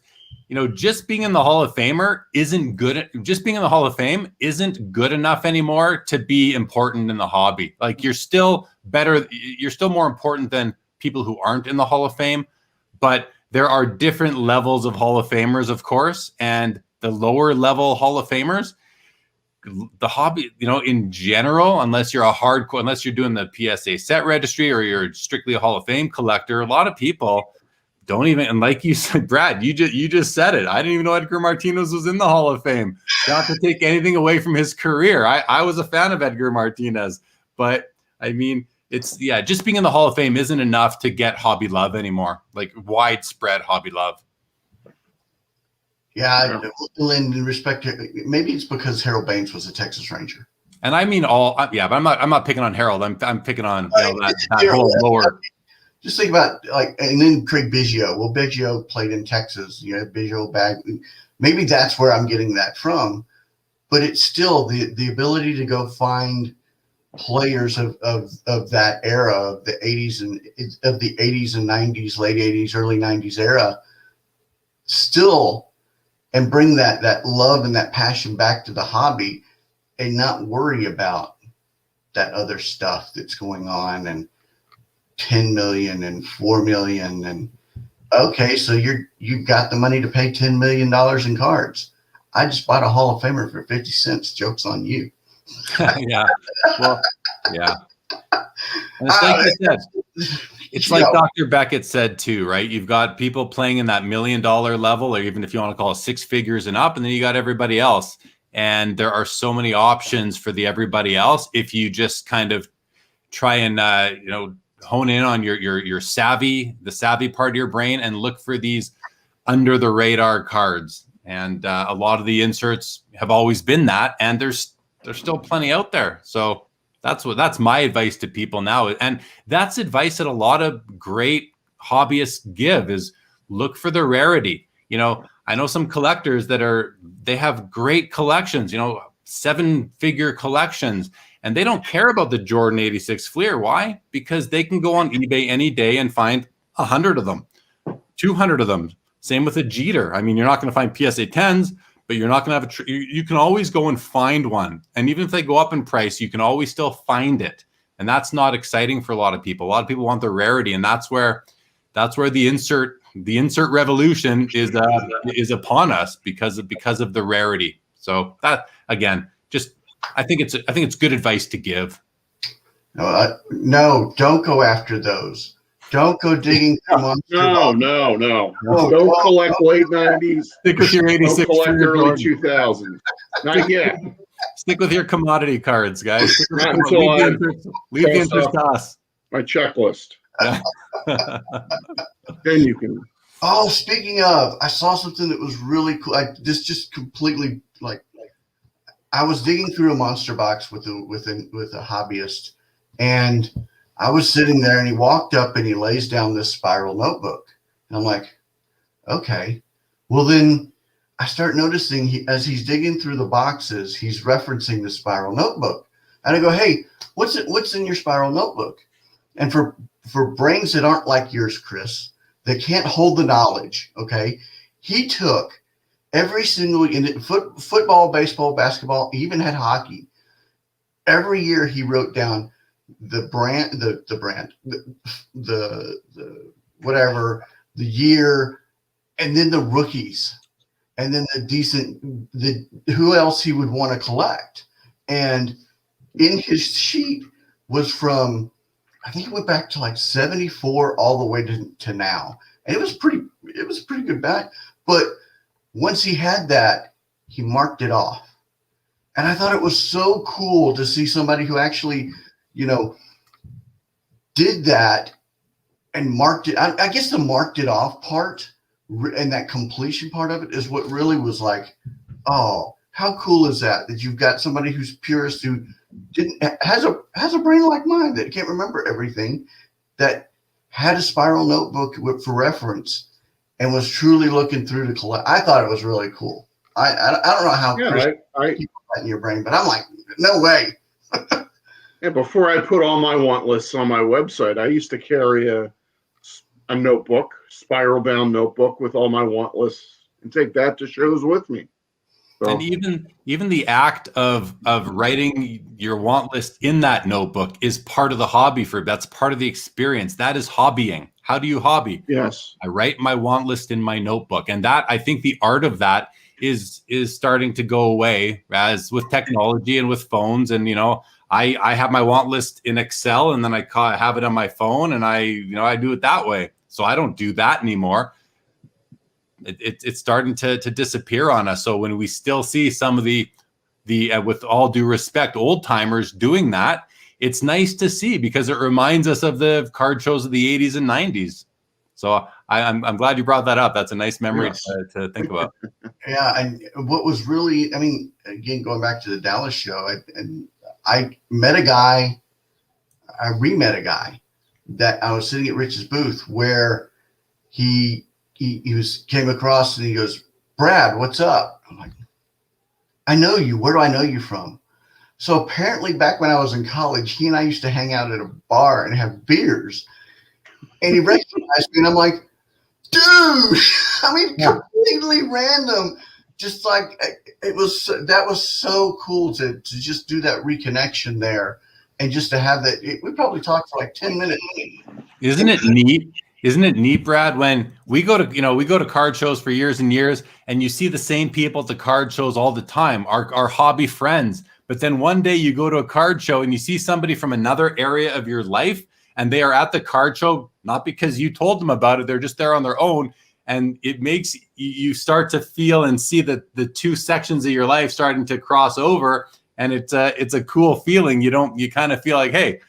just being in the Hall of Famer isn't good. Just being in the Hall of Fame isn't good enough anymore to be important in the hobby. Like you're still better. You're still more important than people who aren't in the Hall of Fame, but there are different levels of Hall of Famers, of course, and the lower level Hall of Famers, the hobby, in general, unless you're doing the PSA set registry or you're strictly a Hall of Fame collector, a lot of people don't even, and like you said, Brad, you just said it. I didn't even know Edgar Martinez was in the Hall of Fame. Not to take anything away from his career. I was a fan of Edgar Martinez, but I mean, just being in the Hall of Fame isn't enough to get hobby love anymore, like widespread hobby love. Yeah, in respect to, maybe it's because Harold Baines was a Texas Ranger. And I mean but I'm not picking on Harold. I'm picking on that whole lower. Just think about and then Craig Biggio. Well, Biggio played in Texas. Biggio bag. Maybe that's where I'm getting that from. But it's still the ability to go find players of that era, of the 80s and 90s, late 80s, early 90s era, still. And bring that love and that passion back to the hobby and not worry about that other stuff that's going on and 10 million and 4 million. And okay, so you've got the money to pay $10 million in cards. I just bought a Hall of Famer for 50 cents. Joke's on you. Yeah. Well, yeah. And it's like you said. It's like Dr. Beckett said too, right? You've got people playing in that $1 million level, or even if you want to call it 6 figures and up, and then you got everybody else. And there are so many options for the everybody else if you just kind of try and hone in on your savvy, the savvy part of your brain, and look for these under the radar cards. And a lot of the inserts have always been that, and there's still plenty out there. So that's my advice to people now. And that's advice that a lot of great hobbyists give is look for the rarity. I know some collectors they have great collections, 7-figure collections, and they don't care about the Jordan 86 Fleer. Why? Because they can go on eBay any day and find 100 of them, 200 of them. Same with a Jeter. I mean, you're not going to find PSA 10s, but you're not going to have you can always go and find one. And even if they go up in price, you can always still find it. And that's not exciting for a lot of people. A lot of people want the rarity. And that's where the insert revolution is upon us because of the rarity. So that, again, I think it's good advice to give. No, don't go after those. Don't go digging through monster. No. Don't collect late 90s. Stick with your 86. Don't collect early 2000s. Not yet. Stick with your commodity cards, guys. Not until leave the interest to us. My checklist. Yeah. Then you can. Oh, speaking of, I saw something that was really cool. This just completely I was digging through a monster box with a hobbyist, and I was sitting there, and he walked up and he lays down this spiral notebook, and I'm like, okay, well then I start noticing as he's digging through the boxes, he's referencing the spiral notebook, and I go, hey, what's in your spiral notebook? And for brains that aren't like yours, Chris, that can't hold the knowledge, okay, he took every single in football, baseball, basketball, he even had hockey. Every year he wrote down the whatever, the year, and then the rookies, and then who else he would want to collect. And in his sheet was from, I think it went back to like 74 all the way to now. And it was a pretty good bet. But once he had that, he marked it off. And I thought it was so cool to see somebody who actually, did that and marked it. I guess the marked it off part and that completion part of it is what really was like, oh, how cool is that you've got somebody who's purist, who has a brain like mine, that can't remember everything, that had a spiral notebook for reference and was truly looking through to collect. I thought it was really cool. I don't know how keep that in your brain, but I'm like, no way. And before I put all my want lists on my website, I used to carry a notebook, spiral bound notebook with all my want lists, and take that to shows with me. So. And even the act of writing your want list in that notebook is part of the hobby. That's part of the experience. That is hobbying. How do you hobby? Yes. I write my want list in my notebook, and that, I think the art of that is starting to go away as with technology and with phones. And I have my want list in Excel, and then I have it on my phone, and I do it that way. So I don't do that anymore. It's starting to disappear on us. So when we still see some of the with all due respect, old timers doing that, it's nice to see, because it reminds us of the card shows of the 80s and 90s. So I'm glad you brought that up. That's a nice memory Yes. to think about. Yeah, and what was really, again, going back to the Dallas show, I met a guy, I re-met a guy that I was sitting at Rich's booth, where he came across and he goes, "Brad, what's up?" I'm like, "I know you. Where do I know you from?" So apparently back when I was in college, he and I used to hang out at a bar and have beers. And he recognized me, and I'm like, dude, completely random. Just like that was so cool to just do that reconnection there, and just to have that. We probably talked for like 10 minutes. Isn't it neat? Isn't it neat, Brad, when we go to card shows for years and years, and you see the same people at the card shows all the time, our hobby friends. But then one day you go to a card show and you see somebody from another area of your life, and they are at the card show, not because you told them about it, they're just there on their own. And it makes you start to feel and see that the two sections of your life starting to cross over. And it's a cool feeling. You kind of feel like, hey,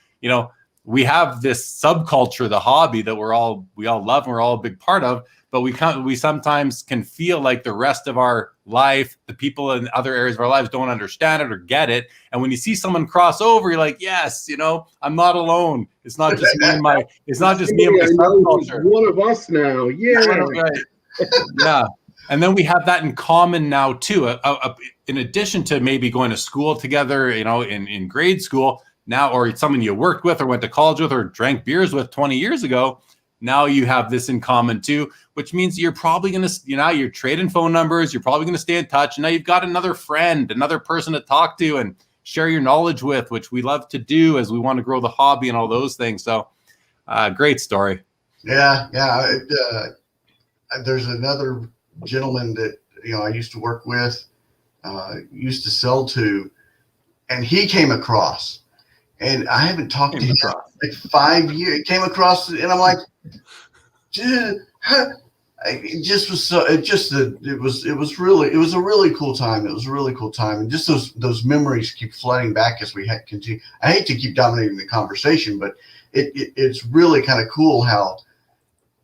we have this subculture, the hobby, that we all love and we're all a big part of, but we sometimes can feel like the rest of our life, the people in other areas of our lives, don't understand it or get it. And when you see someone cross over, you're like, yes, I'm not alone. It's not just me and my subculture. One of us now. Yeah. Right. Yeah. And then we have that in common now too. In addition to maybe going to school together, in grade school now, or someone you worked with or went to college with or drank beers with 20 years ago, now you have this in common too, which means you're probably going to, you're trading phone numbers. You're probably going to stay in touch. And now you've got another friend, another person to talk to and share your knowledge with, which we love to do as we want to grow the hobby and all those things. So great story. Yeah. There's another gentleman that, I used to work with, used to sell to, and he came across, and I haven't talked to him like 5 years. It came across, and I'm like, dude, it was a really cool time. It was a really cool time. And just those memories keep flooding back as we continue. I hate to keep dominating the conversation, but it's really kind of cool how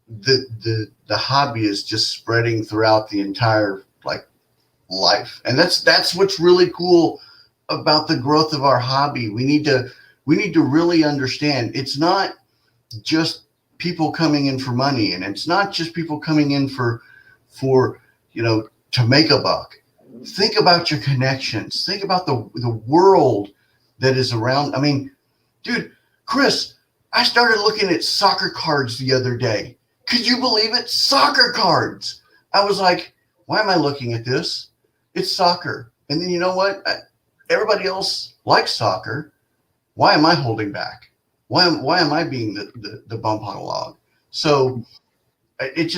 the hobby is just spreading throughout the entire life. And that's what's really cool about the growth of our hobby. We need to really understand it's not just people coming in for money, and it's not just people coming in for to make a buck. Think about your connections. Think about the world that is around. Dude, Chris, I started looking at soccer cards the other day. Could you believe it? Soccer cards. I was like, why am I looking at this? It's soccer. And then you know what? Everybody else likes soccer. Why am I holding back? Why am I being the bump on a log? So I don't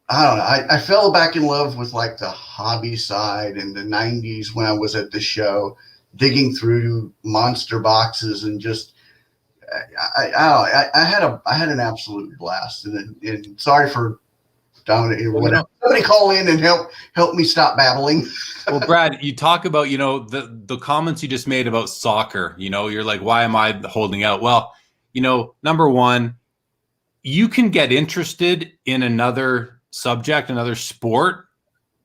know. I fell back in love with like the hobby side in the 90s when I was at the show, digging through monster boxes and just I had an absolute blast. And sorry for dominating. Somebody call in and help me stop babbling. Well, Brad, you talk about, the comments you just made about soccer, you're like, why am I holding out? Well, number one, you can get interested in another subject, another sport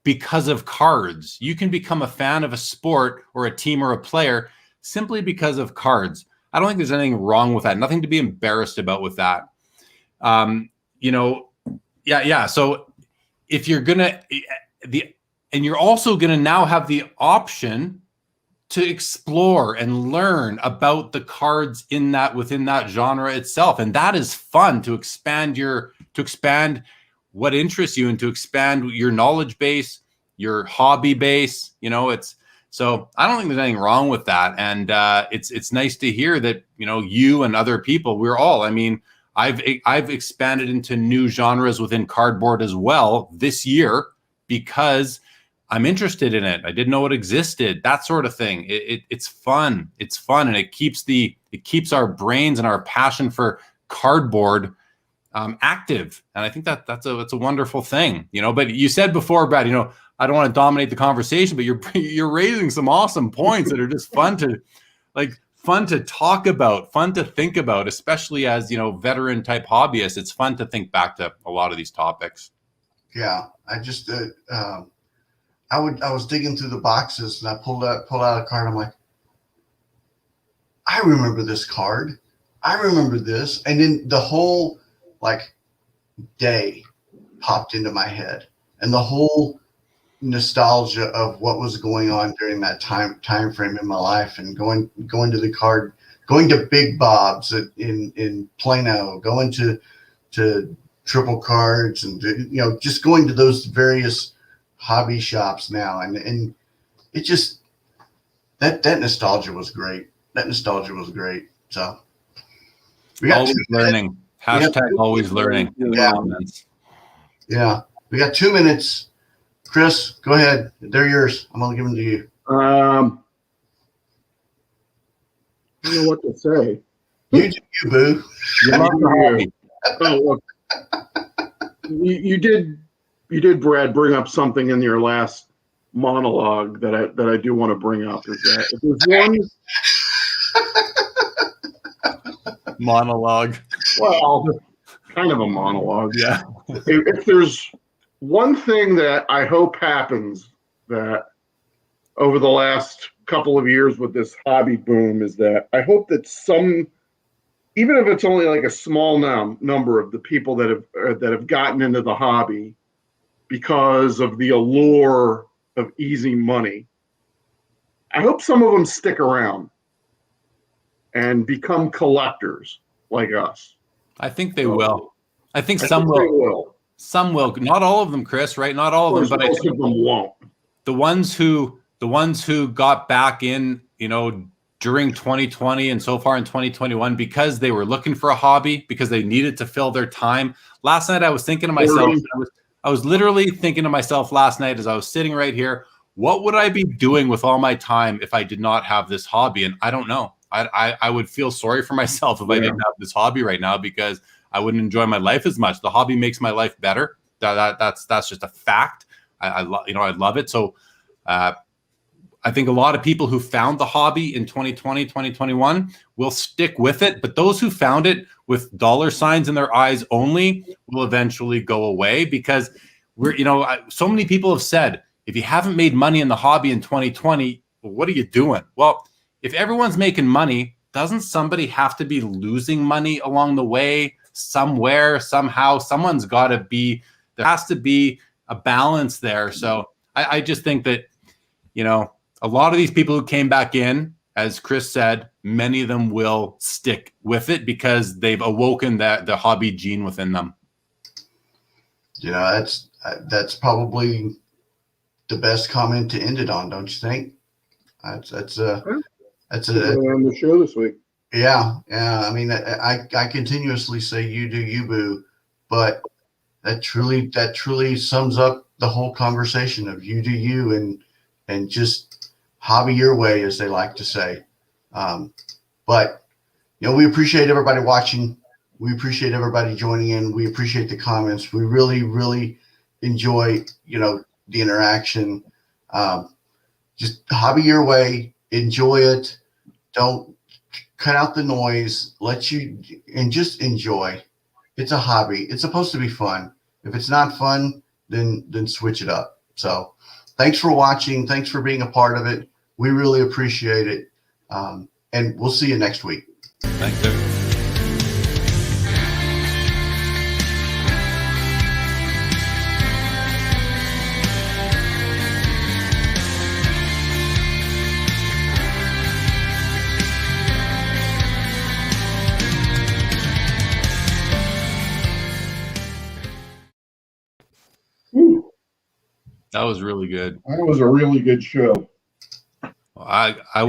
because of cards. You can become a fan of a sport or a team or a player simply because of cards. I don't think there's anything wrong with that. Nothing to be embarrassed about with that. Yeah. So if you're and you're also going to now have the option to explore and learn about the cards within that genre itself. And that is fun to expand what interests you and to expand your knowledge base, your hobby base. So I don't think there's anything wrong with that. And it's nice to hear that, you and other people, I've expanded into new genres within cardboard as well this year because I'm interested in it. I didn't know it existed, that sort of thing. It's fun. It's fun. And it keeps our brains and our passion for cardboard active. And I think that's a wonderful thing, but you said before, Brad, I don't want to dominate the conversation, but you're raising some awesome points that are just fun to talk about, fun to think about, especially as, veteran type hobbyists. It's fun to think back to a lot of these topics. Yeah. I was digging through the boxes and I pulled out a card. I'm like, I remember this card. I remember this. And then the whole day popped into my head and the whole nostalgia of what was going on during that time frame in my life and going to Big Bob's in Plano, going to Triple Cards and just going to those various hobby shops now, and it just that nostalgia was great. So we got always learning. Always learning. Yeah. We got 2 minutes. Chris, go ahead. They're yours. I'm gonna give them to you. I don't know what to say. You boo. You did, Brad, bring up something in your last monologue that I do want to bring up. Is that if there's one monologue, well, kind of a monologue, yeah. If there's one thing that I hope happens that over the last couple of years with this hobby boom is that I hope that even if it's only like a small number of the people that have gotten into the hobby because of the allure of easy money, I hope some of them stick around and become collectors like us. I think they will. I think some will. Some will. Not all of them, Chris, right? Not all of them, but most of them won't. The ones who got back in, during 2020 and so far in 2021 because they were looking for a hobby, because they needed to fill their time. Last night I was thinking to myself, I was literally thinking to myself last night as I was sitting right here, what would I be doing with all my time if I did not have this hobby? And I don't know. I would feel sorry for myself if I didn't have this hobby right now because I wouldn't enjoy my life as much. The hobby makes my life better. That's just a fact. I love it. So I think a lot of people who found the hobby in 2020, 2021 will stick with it. But those who found it with dollar signs in their eyes only will eventually go away because so many people have said, if you haven't made money in the hobby in 2020, well, what are you doing? Well, if everyone's making money, doesn't somebody have to be losing money along the way somewhere, somehow? Someone's got to be, there has to be a balance there. So I just think that, a lot of these people who came back in, as Chris said, many of them will stick with it because they've awoken the hobby gene within them. That's probably the best comment to end it on, don't you think? That's a On the show this week. yeah. I mean, I continuously say you do you, boo, but that truly sums up the whole conversation of you do you, and just hobby your way, as they like to say. But we appreciate everybody watching. We appreciate everybody joining in. We appreciate the comments. We really, really enjoy, the interaction. Just hobby your way, enjoy it. Don't cut out the noise. And just enjoy. It's a hobby. It's supposed to be fun. If it's not fun, then switch it up. So thanks for watching. Thanks for being a part of it. We really appreciate it. And we'll see you next week. Thanks, sir. That was really good. That was a really good show. I